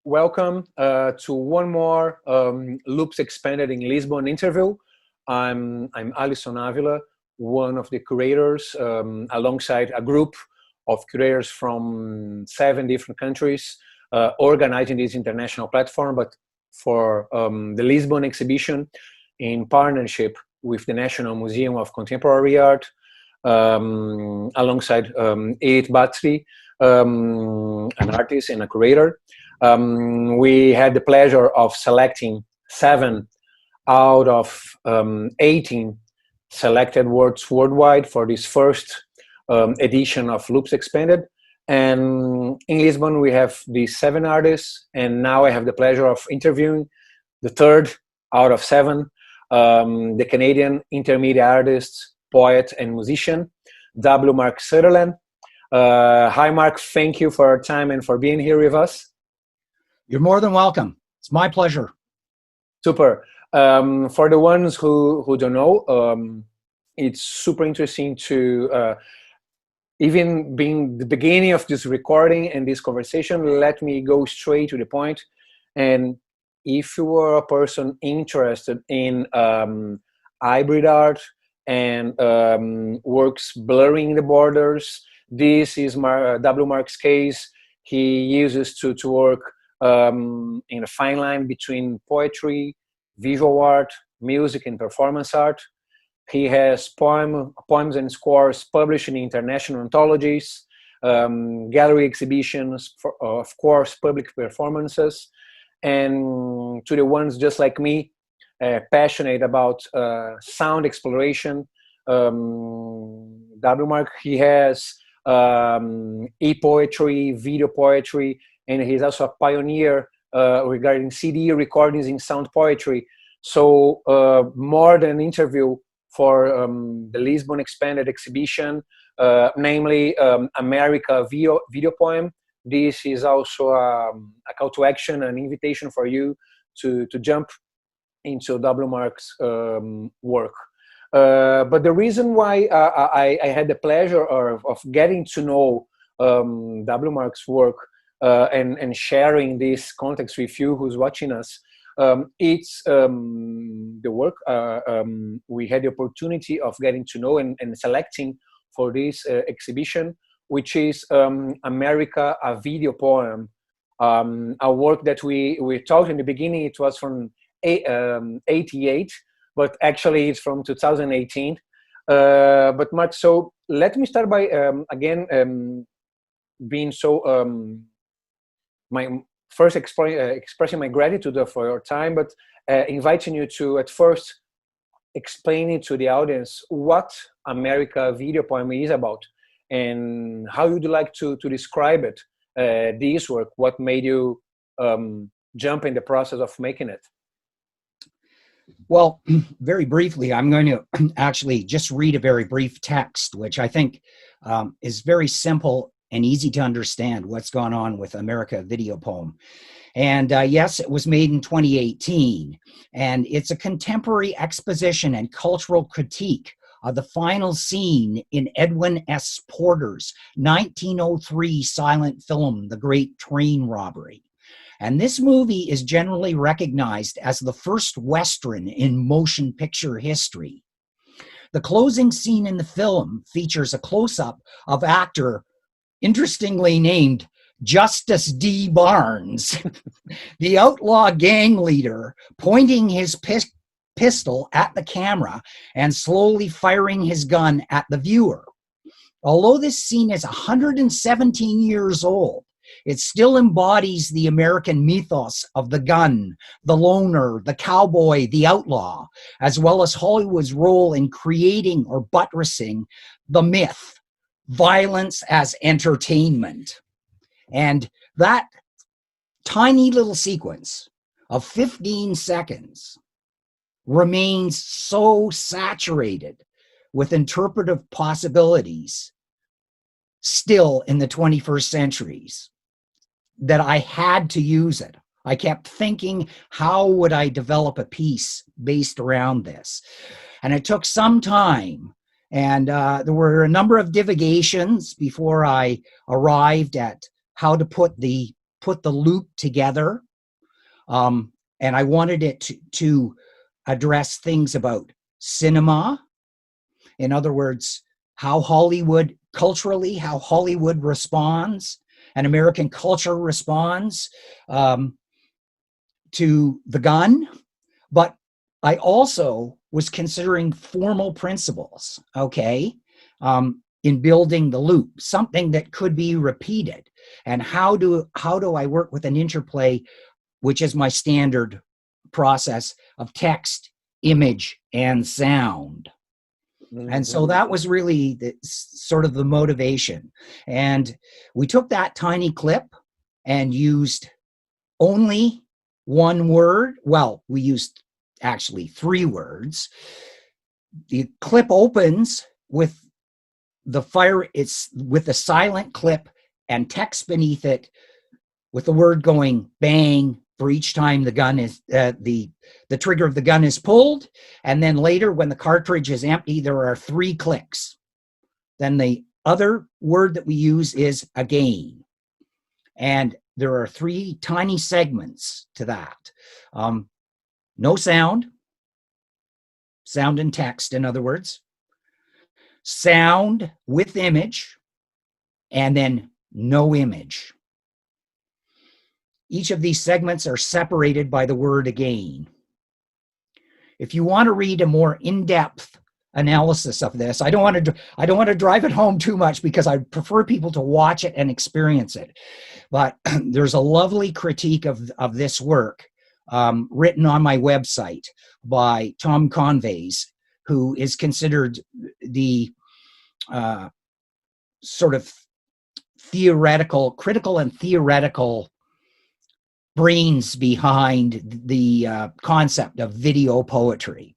welcome to one more Loops.Expanded in Lisbon interview. I'm Alexandre Almeida, one of the curators, alongside a group of curators from 7 different countries, organizing this international platform, but for the Lisbon exhibition in partnership with the National Museum of Contemporary Art, alongside Eight Batri, an artist and a curator. We had the pleasure of selecting 7 out of 18 selected works worldwide for this first edition of Loops.Expanded. And in Lisbon, we have these 7 artists, and now I have the pleasure of interviewing the 3rd out of 7, the Canadian intermedia artist, poet, and musician, W. Mark Sutherland. Hi, Mark. Thank you for your time and for being here with us. You're more than welcome. It's my pleasure. Super. For the ones who don't know, it's super interesting to, even being the beginning of this recording and this conversation, let me go straight to the point. And if you are a person interested in hybrid art and works blurring the borders, this is W. Mark's case. He uses to work in a fine line between poetry, visual art, music, and performance art. He has poems and scores published in international anthologies, gallery exhibitions, of course, public performances. And to the ones just like me, passionate about sound exploration, W. Mark, he has e-poetry, video poetry, and he's also a pioneer regarding CD recordings in sound poetry. So more than an interview for the Lisbon Expanded exhibition, namely America Videopoem. This is also a call to action, an invitation for you to jump into W. Mark's work. But the reason why I had the pleasure of getting to know W. Mark's work and sharing this context with you who's watching us, it's the work we had the opportunity of getting to know and selecting for this exhibition, which is America, a Videopoem, a work that we talked in the beginning. It was from 88, but actually it's from 2018. But Mark, so let me start by again being so my first expressing my gratitude for your time, but inviting you to at first explaining to the audience what America Videopoem is about and how you'd like to describe it, this work, what made you jump in the process of making it. Well, very briefly, I'm going to actually just read a very brief text, which I think is very simple and easy to understand what's gone on with America Videopoem. And yes, it was made in 2018, and it's a contemporary exposition and cultural critique of the final scene in Edwin S. Porter's 1903 silent film, The Great Train Robbery. And this movie is generally recognized as the first Western in motion picture history. The closing scene in the film features a close-up of actor interestingly named Justice D. Barnes, the outlaw gang leader, pointing his pistol at the camera and slowly firing his gun at the viewer. Although this scene is 117 years old, it still embodies the American mythos of the gun, the loner, the cowboy, the outlaw, as well as Hollywood's role in creating or buttressing the myth, violence as entertainment. And that tiny little sequence of 15 seconds remains so saturated with interpretive possibilities still in the 21st centuries that I had to use it. I kept thinking, how would I develop a piece based around this? And it took some time. And there were a number of divagations before I arrived at how to put the put the loop together. And I wanted it to address things about cinema. In other words, how Hollywood, culturally, how Hollywood responds and American culture responds to the gun. But I also was considering formal principles, okay, in building the loop, something that could be repeated. And how do I work with an interplay, which is my standard process of text, image, and sound. And so that was really sort of the motivation. And we took that tiny clip and used only one word. Well, we used actually 3 words. The clip opens with the it's with the silent clip and text beneath it with the word going bang for each time the gun is the trigger of the gun is pulled. And then later, when the cartridge is empty, there are 3 clicks. Then the other word that we use is again. And there are 3 tiny segments to that. No sound and text, in other words. Sound with image, and then no image. Each of these segments are separated by the word again. If you want to read a more in-depth analysis of this, I don't want to drive it home too much because I prefer people to watch it and experience it. But there's a lovely critique of this work written on my website by Tom Conveys, who is considered the sort of critical and theoretical brains behind the concept of video poetry.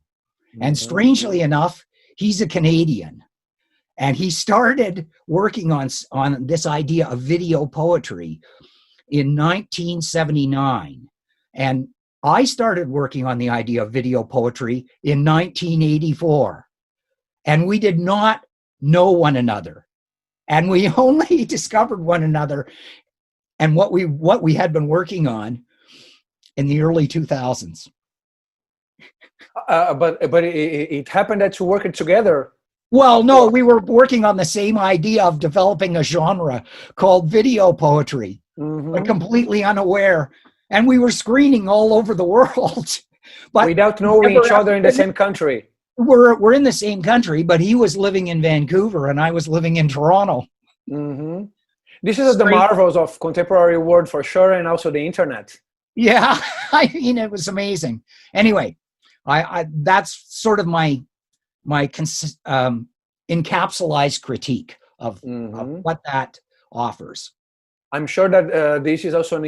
And strangely enough, he's a Canadian. And he started working on this idea of video poetry in 1979. And I started working on the idea of video poetry in 1984. And we did not know one another. And we only discovered one another and what we had been working on in the early 2000s. But it happened that you worked together. Well, no, we were working on the same idea of developing a genre called video poetry, but completely unaware. And we were screening all over the world. But without knowing each other in the same country. We're in the same country, but he was living in Vancouver and I was living in Toronto. This is the marvels of contemporary world for sure, and also the internet. Yeah, I mean, it was amazing. Anyway, I that's sort of my encapsulated critique of what that offers. I'm sure that this is also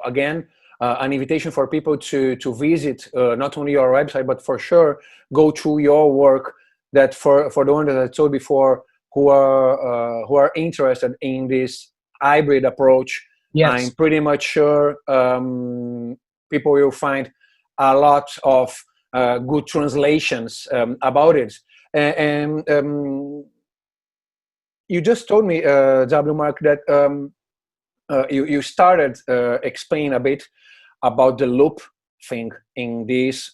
again an invitation for people to visit not only your website, but for sure go through your work. That for the one that I told before, who are interested in this hybrid approach, yes. I'm pretty much sure people will find a lot of good translations about it. And you just told me, W. Mark, that you started explaining a bit about the loop thing in this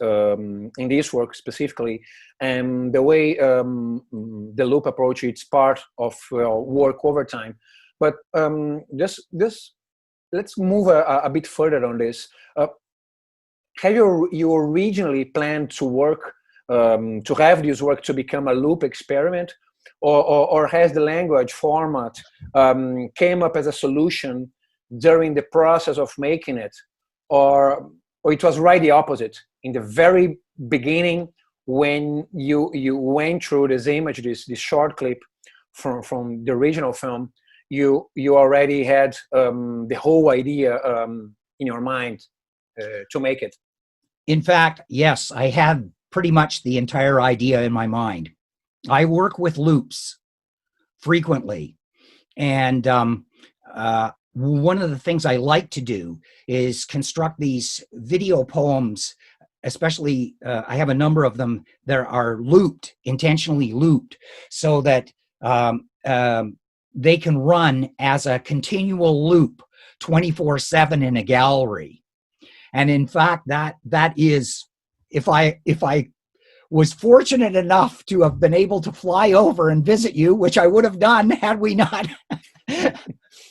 work specifically, and the way the loop approach is part of work over time. But just let's move a bit further on this. Have you originally planned to work to have this work to become a loop experiment, or has the language format came up as a solution during the process of making it, or it was right the opposite? In the very beginning, when you went through this image, this short clip from the original film, you already had the whole idea in your mind to make it. In fact, yes, I had pretty much the entire idea in my mind. I work with loops frequently, and one of the things I like to do is construct these video poems, especially I have a number of them that are looped, intentionally looped, so that they can run as a continual loop 24/7 in a gallery. And in fact, that is, if I was fortunate enough to have been able to fly over and visit you, which I would have done had we not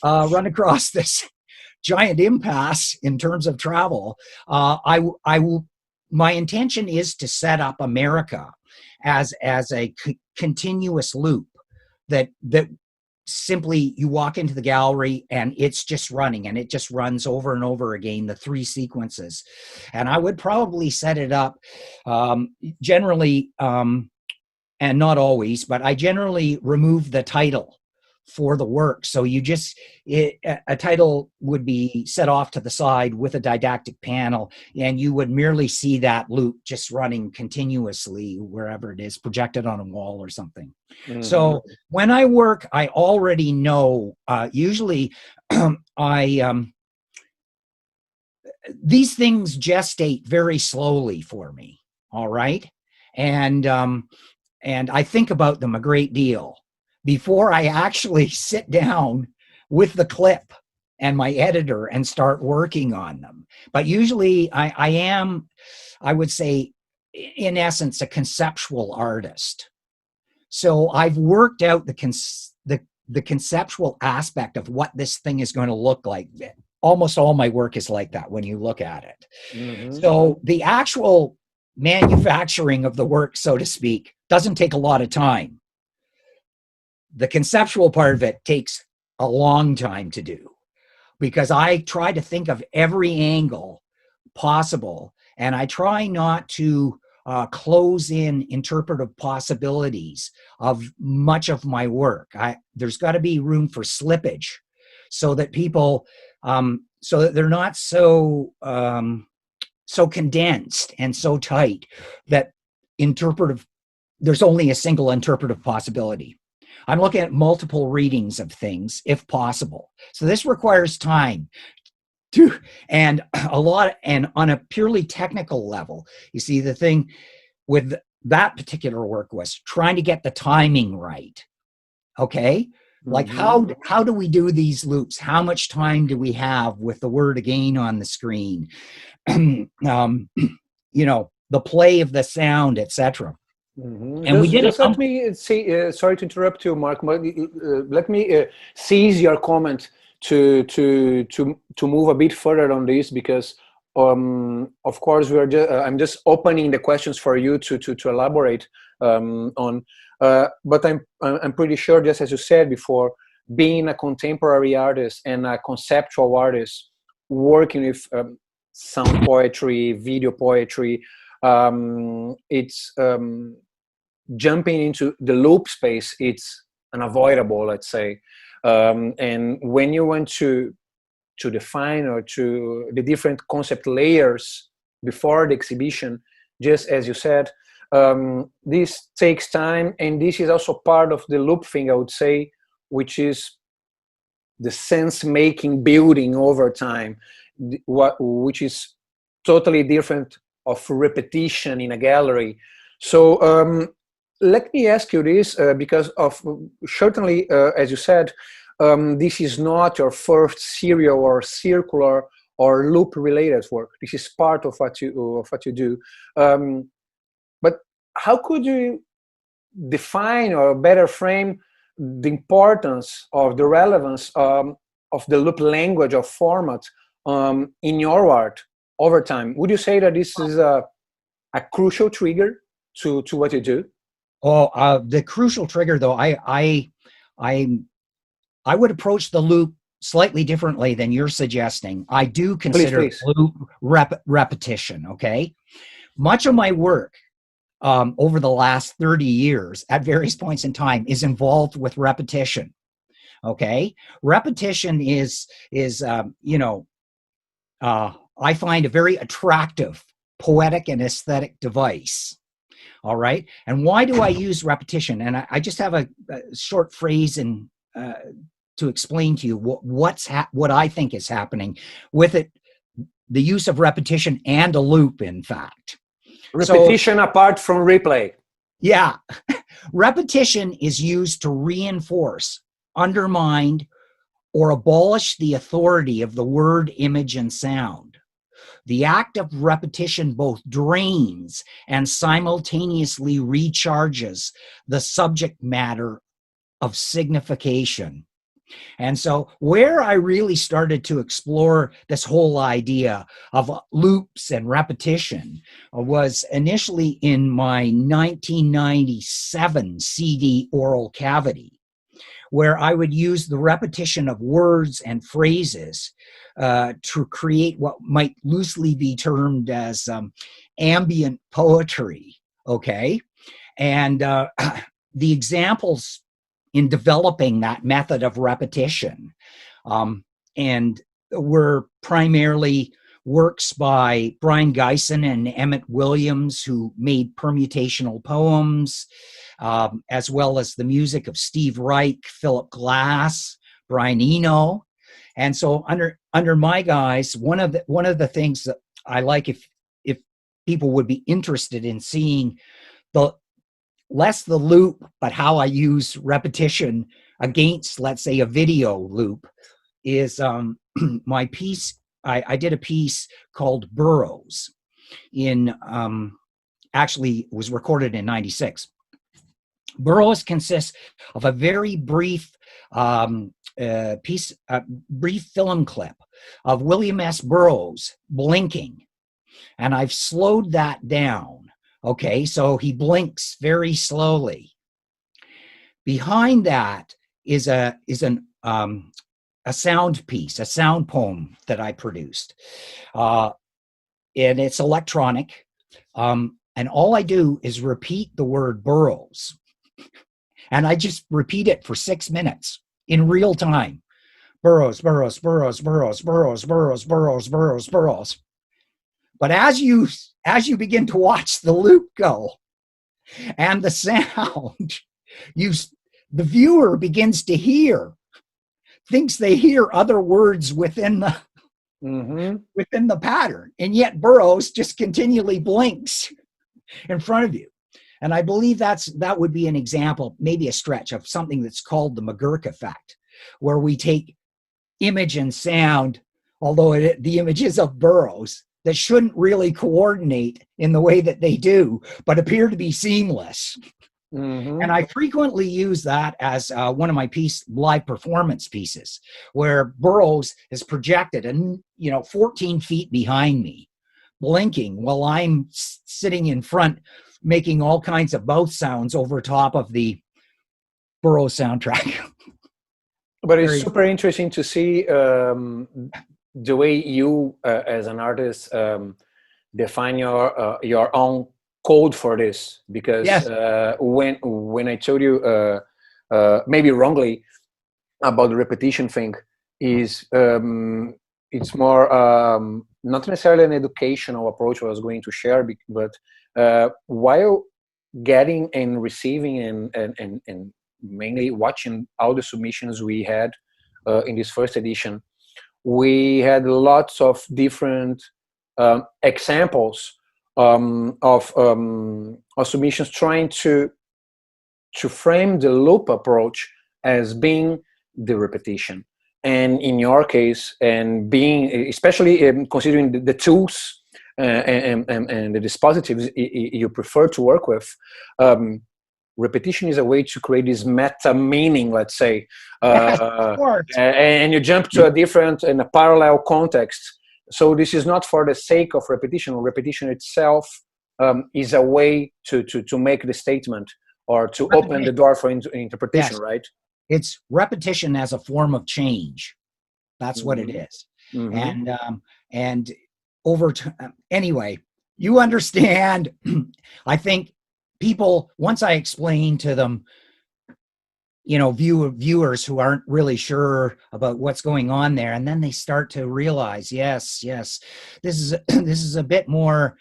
run across this giant impasse in terms of travel, my intention is to set up America as a continuous loop that simply you walk into the gallery and it's just running, and it just runs over and over again, the 3 sequences. And I would probably set it up generally, and not always, but I generally remove the title for the work. So you just, a title would be set off to the side with a didactic panel, and you would merely see that loop just running continuously wherever it is, projected on a wall or something. Mm-hmm. So when I work, I already know, usually these things gestate very slowly for me. All right. And I think about them a great deal before I actually sit down with the clip and my editor and start working on them. But usually I am, I would say, in essence, a conceptual artist. So I've worked out the conceptual aspect of what this thing is going to look like. Almost all my work is like that when you look at it. Mm-hmm. So the actual manufacturing of the work, so to speak, doesn't take a lot of time. The conceptual part of it takes a long time to do, because I try to think of every angle possible, and I try not to close in interpretive possibilities of much of my work. There's got to be room for slippage, so that people, so that they're not so condensed and so tight that there's only a single interpretive possibility. I'm looking at multiple readings of things, if possible. So this requires time and on a purely technical level. You see, the thing with that particular work was trying to get the timing right. Okay? Like, mm-hmm. how do we do these loops? How much time do we have with the word again on the screen? You know, the play of the sound, etc. Mm-hmm. And just let me say, sorry to interrupt you, Mark. Let me seize your comment to move a bit further on this, because of course we are I'm just opening the questions for you to elaborate on. But I'm pretty sure, just as you said before, being a contemporary artist and a conceptual artist, working with sound poetry, video poetry, it's jumping into the loop space, it's unavoidable, let's say. And when you want to define or to the different concept layers before the exhibition, just as you said, this takes time, and this is also part of the loop thing, I would say, which is the sense-making building over time, which is totally different of repetition in a gallery. So let me ask you this, because of certainly, as you said, this is not your first serial or circular or loop-related work. This is part of what you do. But how could you define or better frame the importance or the relevance of the loop language or format in your art over time? Would you say that this is a crucial trigger to what you do? Oh, the crucial trigger, though, I would approach the loop slightly differently than you're suggesting. I do consider please. Loop repetition. Okay, much of my work over the last 30 years at various points in time is involved with repetition. Okay, repetition is you know, I find a very attractive poetic and aesthetic device. All right. And why do I use repetition? And I just have a short phrase to explain to you what I think is happening with it, the use of repetition and a loop, in fact. Repetition apart from replay. Yeah. Repetition is used to reinforce, undermine, or abolish the authority of the word, image, and sound. The act of repetition both drains and simultaneously recharges the subject matter of signification. And so where I really started to explore this whole idea of loops and repetition was initially in my 1997 CD Oral Cavity, where I would use the repetition of words and phrases to create what might loosely be termed as ambient poetry, okay? And the examples in developing that method of repetition and were primarily works by Brian Geisen and Emmett Williams, who made permutational poems, as well as the music of Steve Reich, Philip Glass, Brian Eno. And so under my guise, one of the things that I like, if people would be interested in seeing less the loop, but how I use repetition against, let's say, a video loop, is my piece. I did a piece called Burrows in, actually it was recorded in 96. Burrows consists of a very brief brief film clip of William S. Burroughs blinking. And I've slowed that down. Okay, so he blinks very slowly. Behind that is a sound piece, a sound poem that I produced. And it's electronic. And all I do is repeat the word Burroughs. And I just repeat it for 6 minutes in real time. Burroughs, Burroughs, Burroughs, Burroughs, Burroughs, Burroughs, Burroughs, Burroughs, Burroughs. But as you begin to watch the loop go and the sound, the viewer begins to thinks they hear other words within the within the pattern, and yet Burroughs just continually blinks in front of you. And I believe that would be an example, maybe a stretch, of something that's called the McGurk effect, where we take image and sound, although the images of Burroughs that shouldn't really coordinate in the way that they do, but appear to be seamless. And I frequently use that as one of my live performance pieces, where Burroughs is projected and 14 feet behind me, blinking while I'm sitting in front, making all kinds of mouth sounds over top of the Burroughs soundtrack. But it's super interesting to see the way you, as an artist, define your own code for this. Because yes. When I told you, maybe wrongly, about the repetition thing, is it's more not necessarily an educational approach I was going to share, but while getting and receiving and mainly watching all the submissions we had in this first edition, we had lots of different examples of submissions trying to frame the loop approach as being the repetition. And in your case, and being especially considering the tools and the dispositives you prefer to work with, repetition is a way to create this meta meaning, let's say, and you jump to a different and a parallel context. So this is not for the sake of repetition. Repetition itself is a way to make the statement or to open the door for interpretation, yes. Right? It's repetition as a form of change. That's what it is. And over time, anyway, you understand. I think people, once I explain to them, viewers who aren't really sure about what's going on there, and then they start to realize, yes, this is a bit more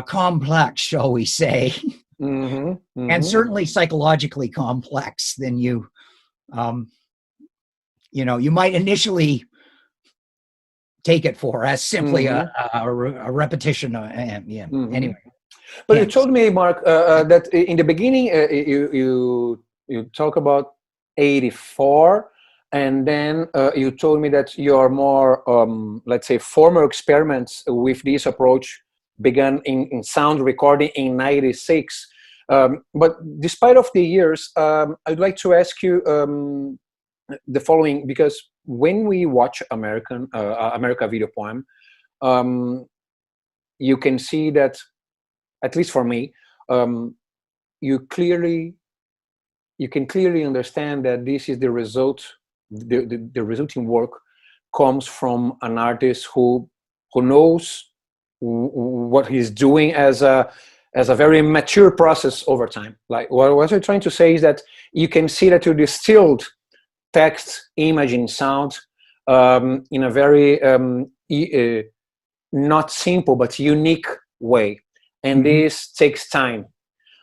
complex, shall we say, and certainly psychologically complex than you might initially take it for, as simply a repetition. Anyway. But you told me, Mark, that in the beginning you talk about 84, And then you told me that your more, let's say, former experiments with this approach began in sound recording in '96. But despite of the years, I'd like to ask you the following, because when we watch America Videopoem, you can see that, at least for me, you can clearly understand that this is the result. The resulting work comes from an artist who knows what he's doing as a very mature process over time. Like what I'm trying to say is that you can see that you distilled text, image, and sound in a very not simple but unique way, and this takes time.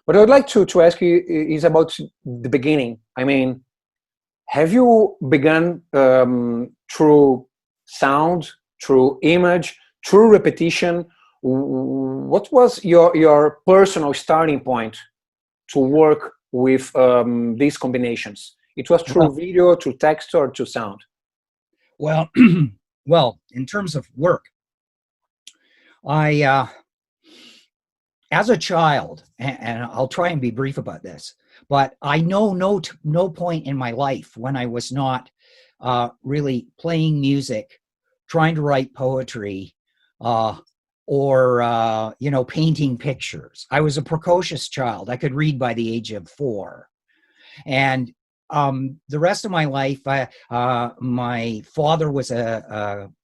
What I would like to ask you is about the beginning. I mean, have you begun through sound, through image, through repetition? What was your personal starting point to work with these combinations? It was through video, through text, or through sound? Well, well, in terms of work, I, as a child, and I'll try and be brief about this, but I know no point in my life when I was not really playing music, trying to write poetry, or painting pictures. I was a precocious child. I could read by the age of 4, and the rest of my life, my father was an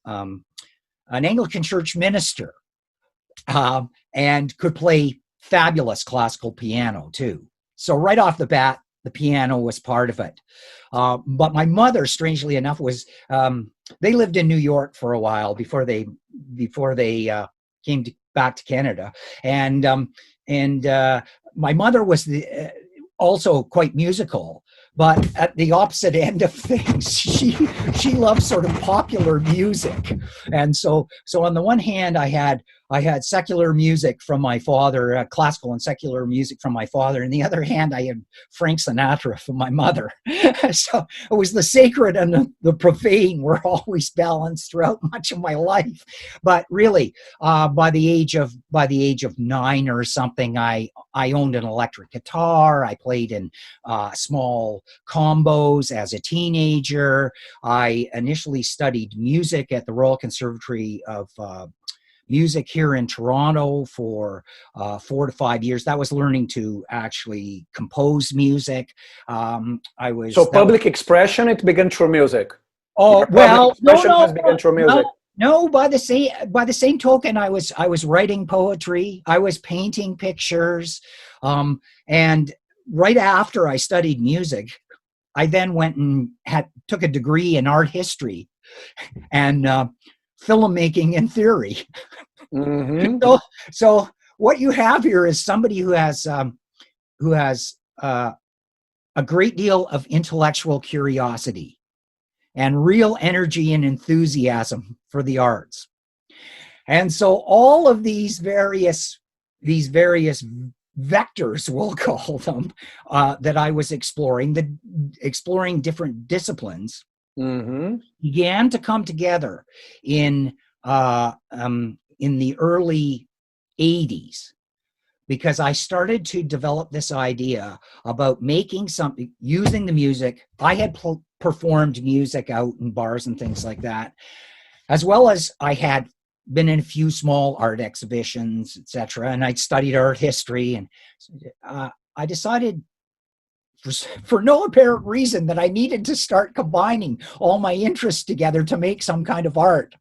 Anglican church minister, and could play fabulous classical piano too. So right off the bat, the piano was part of it. But my mother, strangely enough, was they lived in New York for a while before they came back to Canada, and my mother was also quite musical. But at the opposite end of things, she loved sort of popular music, and so on the one hand, I had secular music from my father, classical and secular music from my father. On the other hand, I had Frank Sinatra from my mother. So it was the sacred and the profane were always balanced throughout much of my life. But really, by the age of 9 or something, I owned an electric guitar. I played in small combos as a teenager. I initially studied music at the Royal Conservatory of Music here in Toronto for 4 to 5 years. That was learning to actually compose music. Public expression, it began through music. Oh, well, no. By the same token, I was writing poetry. I was painting pictures, and right after I studied music, I then went and took a degree in art history and filmmaking in theory. So what you have here is somebody who has a great deal of intellectual curiosity and real energy and enthusiasm for the arts. And so all of these various vectors, we'll call them, that I was exploring different disciplines, began to come together in the early 80s, because I started to develop this idea about making something using the music. I had performed music out in bars and things like that, as well as I had been in a few small art exhibitions, etc. And I'd studied art history, and I decided, for no apparent reason, that I needed to start combining all my interests together to make some kind of art,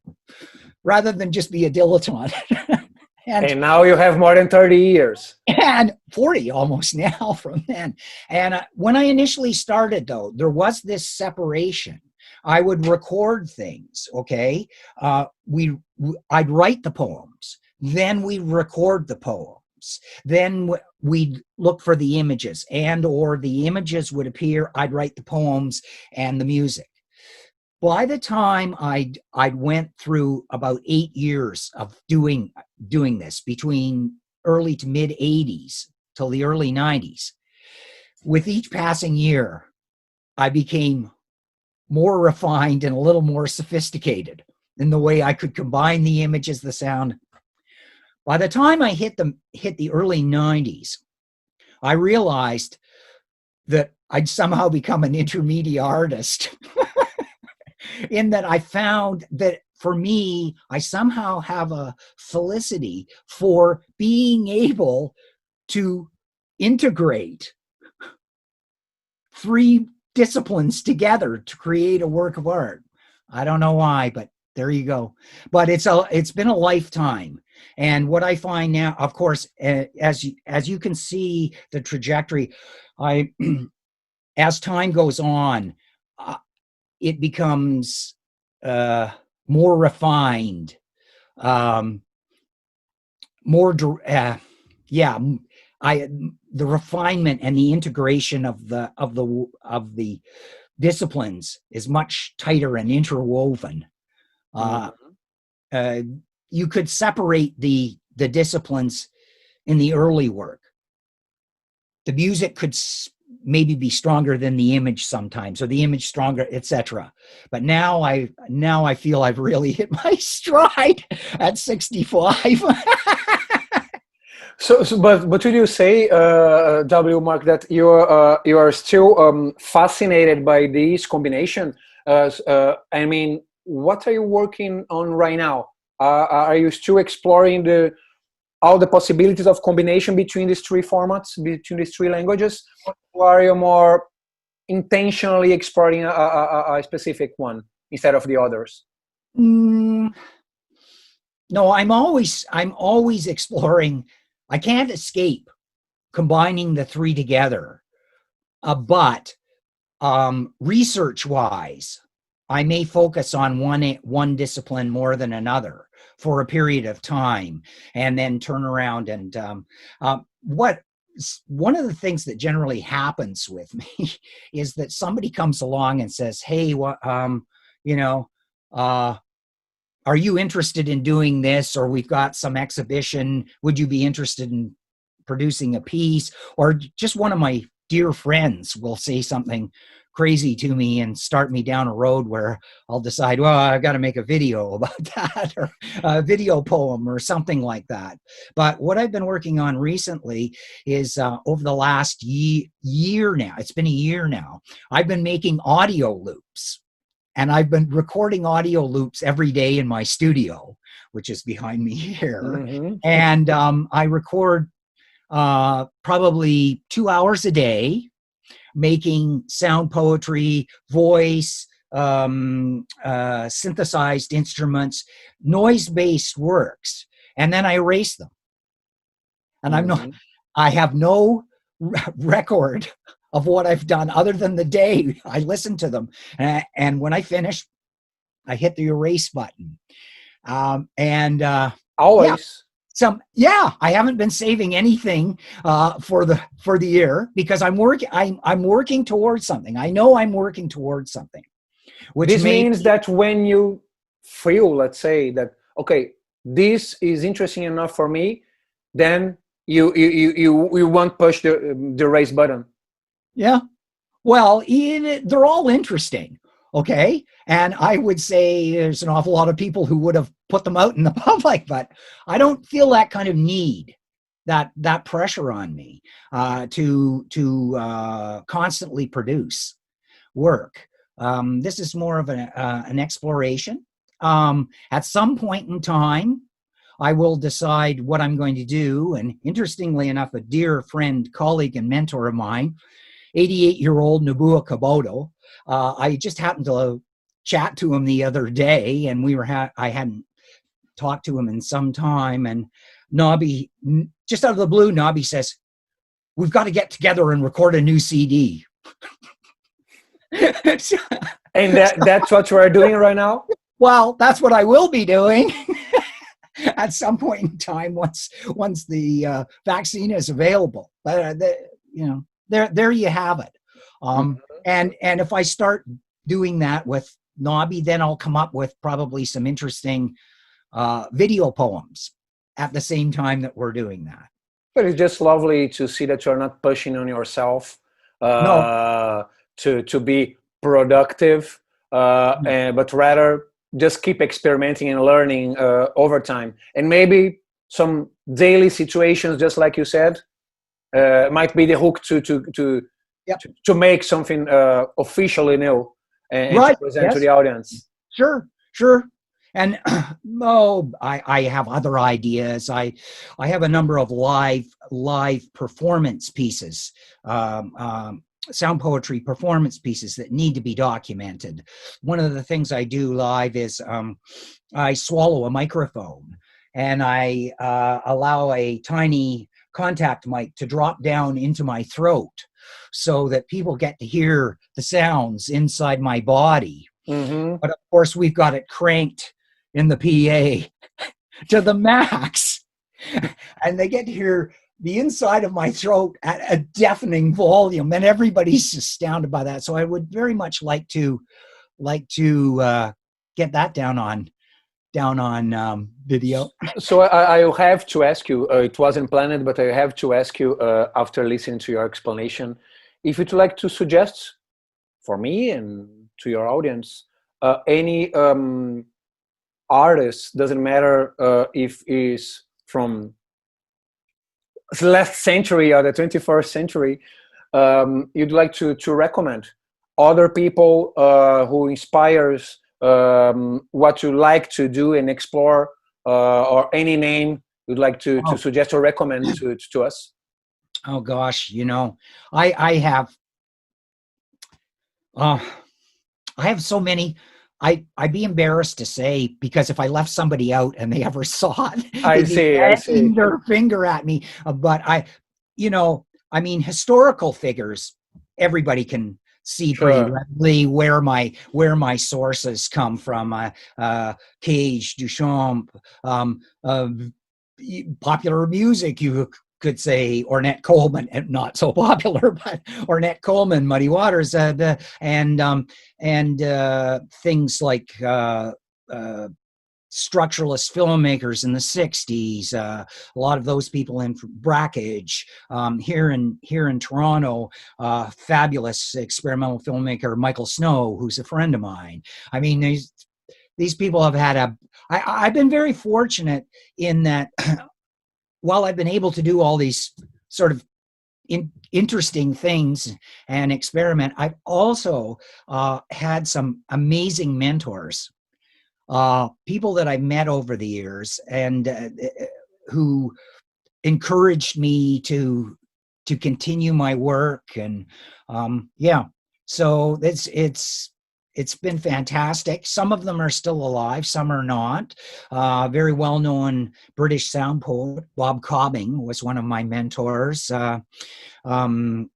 rather than just be a dilettante. And now you have more than 30 years. And 40 almost now from then. And when I initially started, though, there was this separation. I would record things, okay? I'd write the poems. Then we'd record the poems. Then we'd look for the images, or the images would appear. I'd write the poems and the music. By the time I'd went through about 8 years of doing this, between early to mid 80s till the early 90s, with each passing year, I became more refined and a little more sophisticated in the way I could combine the images, the sound. By the time I hit the early 90s, I realized that I'd somehow become an intermedia artist in that I found that for me, I somehow have a felicity for being able to integrate three disciplines together to create a work of art. I don't know why, but there you go. But it's been a lifetime. And what I find now, of course, as you can see the trajectory, as time goes on, it becomes more refined, more the refinement and the integration of the disciplines is much tighter and interwoven. You could separate the disciplines in the early work. The music could maybe be stronger than the image sometimes, or the image stronger, etc. But now I feel I've really hit my stride at 65. But would you say, Mark, that you are still fascinated by this combination? I mean, what are you working on right now? Are you still exploring all the possibilities of combination between these three formats, between these three languages, or are you more intentionally exploring a specific one instead of the others? No, I'm always exploring. I can't escape combining the three together, but research-wise, I may focus on one discipline more than another for a period of time, and then turn around and one of the things that generally happens with me is that somebody comes along and says, "Hey, are you interested in doing this? Or we've got some exhibition. Would you be interested in producing a piece?" Or just one of my dear friends will say something crazy to me and start me down a road where I'll decide, well, I've got to make a video about that, or a video poem or something like that. But what I've been working on recently is over the last year now, it's been a year now, I've been making audio loops. And I've been recording audio loops every day in my studio, which is behind me here. Mm-hmm. And I record probably 2 hours a day, making sound poetry, voice, synthesized instruments, noise-based works, and then I erase them. And I have no record of what I've done other than the day I listen to them. And when I finish, I hit the erase button. Always. I haven't been saving anything for the year because I'm working towards something. I know I'm working towards something. Which means that when you feel, let's say that, okay, this is interesting enough for me, then you won't push the erase button. Yeah. Well, they're all interesting. Okay. And I would say there's an awful lot of people who would have put them out in the public, but I don't feel that kind of need, that pressure on me to constantly produce work. This is more of an exploration. At some point in time, I will decide what I'm going to do. And interestingly enough, a dear friend, colleague, and mentor of mine, 88-year-old Nobuo Kaboto, I just happened to chat to him the other day, and I hadn't talked to him in some time, and Nobby, just out of the blue, Nobby says, "We've got to get together and record a new CD." And that's what you are doing right now? Well, that's what I will be doing at some point in time once the vaccine is available. But there you have it. And if I start doing that with Nobby, then I'll come up with probably some interesting video poems at the same time that we're doing that. But it's just lovely to see that you're not pushing on yourself No. to be productive. but rather just keep experimenting and learning over time. And maybe some daily situations, just like you said, might be the hook to make something officially new and to present to the audience. Sure. And I have other ideas. I have a number of live performance pieces, sound poetry performance pieces that need to be documented. One of the things I do live is I swallow a microphone and I allow a tiny contact mic to drop down into my throat so that people get to hear the sounds inside my body. Mm-hmm. But of course, we've got it cranked in the PA to the max. And they get to hear the inside of my throat at a deafening volume. And everybody's astounded by that. So I would very much like to get that down on video. So I have to ask you, it wasn't planned, but I have to ask you after listening to your explanation, if you'd like to suggest for me and to your audience, any artist, doesn't matter if is from the last century or the 21st century, you'd like to recommend other people who inspires what you like to do and explore, or any name you'd like to suggest or recommend to us? Oh gosh, I have so many. I'd be embarrassed to say, because if I left somebody out and they ever saw it, I they'd see. be pointing their finger at me. But historical figures, everybody can see pretty readily where my sources come from. Cage, Duchamp, popular music, you could say Ornette Coleman, not so popular, but Ornette Coleman, Muddy Waters, and things like structuralist filmmakers in the 60s, a lot of those people in Brackage, here in Toronto, fabulous experimental filmmaker Michael Snow, who's a friend of mine. I mean, these people have had I've been very fortunate in that while I've been able to do all these sort of interesting things and experiment, I've also had some amazing mentors, people that I've met over the years, and who encouraged me to continue my work. And so it's been fantastic. Some of them are still alive, some are not. Very well-known British sound poet Bob Cobbing was one of my mentors. Bernard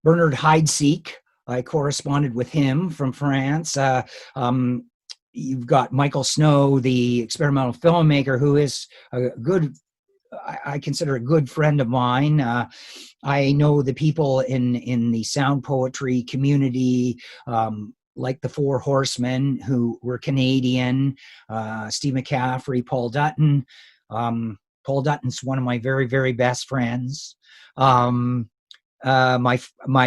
Heidsieck, I corresponded with him from France. You've got Michael Snow, the experimental filmmaker, who is I consider a good friend of mine. I know the people in the sound poetry community, like the Four Horsemen, who were Canadian, Steve McCaffrey, Paul Dutton. Paul Dutton's one of my very, very best friends. My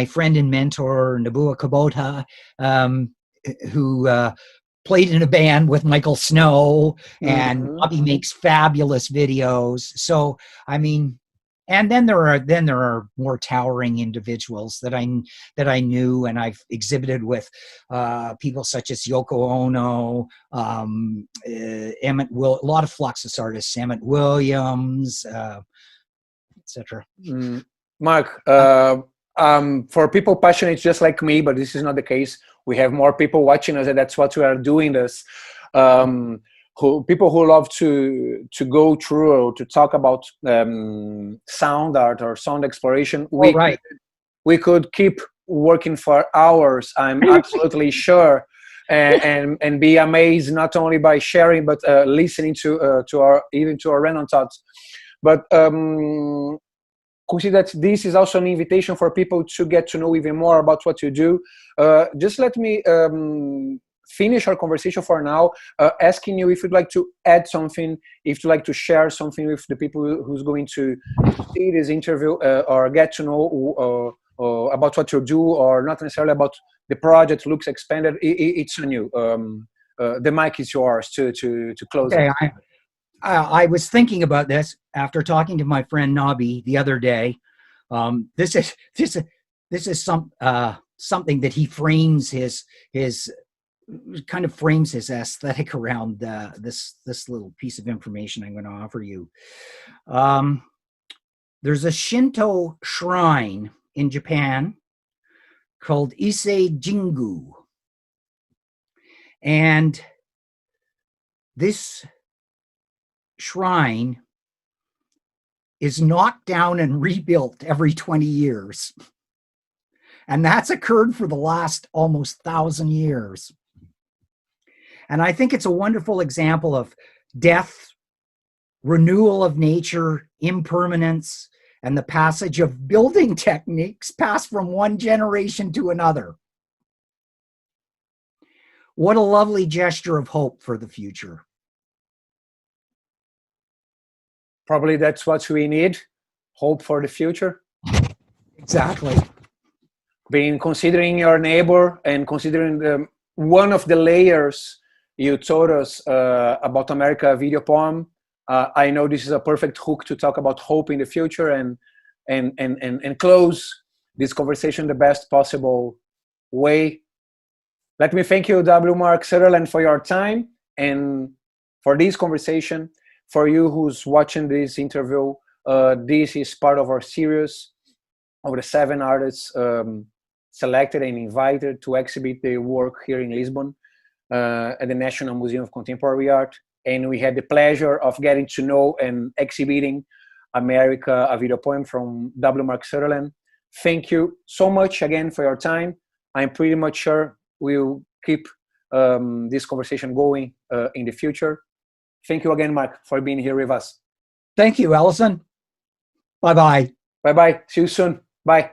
friend and mentor, Nabua Kubota, who played in a band with Michael Snow, and Bobby makes fabulous videos. So, I mean, and then there are more towering individuals that I knew, and I've exhibited with people such as Yoko Ono, a lot of Fluxus artists, Emmett Williams, etc. Mark, for people passionate just like me, but this is not the case. We have more people watching us, and that's what we are doing this. People who love to go through or to talk about sound art or sound exploration. We could keep working for hours, I'm absolutely sure, and be amazed not only by sharing but listening to our random thoughts. But consider that this is also an invitation for people to get to know even more about what you do. Just let me finish our conversation for now, asking you if you'd like to add something, if you'd like to share something with the people who's going to see this interview or get to know about what you do, or not necessarily about the project Loops.Expanded, it's on you. The mic is yours to close Okay, it. I was thinking about this after talking to my friend Nobby the other day. This is something that he frames his kind of frames his aesthetic around this little piece of information I'm going to offer you. There's a Shinto shrine in Japan called Ise Jingu, and this shrine is knocked down and rebuilt every 20 years. And that's occurred for the last almost 1,000 years. And I think it's a wonderful example of death, renewal of nature, impermanence, and the passage of building techniques passed from one generation to another. What a lovely gesture of hope for the future. Probably that's what we need, hope for the future. Exactly. Considering your neighbor and considering one of the layers you told us about America Videopoem, I know this is a perfect hook to talk about hope in the future and close this conversation the best possible way. Let me thank you, W. Mark Sutherland, for your time and for this conversation. For you who's watching this interview, this is part of our series of the 7 artists selected and invited to exhibit their work here in Lisbon at the National Museum of Contemporary Art. And we had the pleasure of getting to know and exhibiting America, a Videopoem from W. Mark Sutherland. Thank you so much again for your time. I'm pretty much sure we'll keep this conversation going in the future. Thank you again, Mark, for being here with us. Thank you, Ellison. Bye-bye. Bye-bye. See you soon. Bye.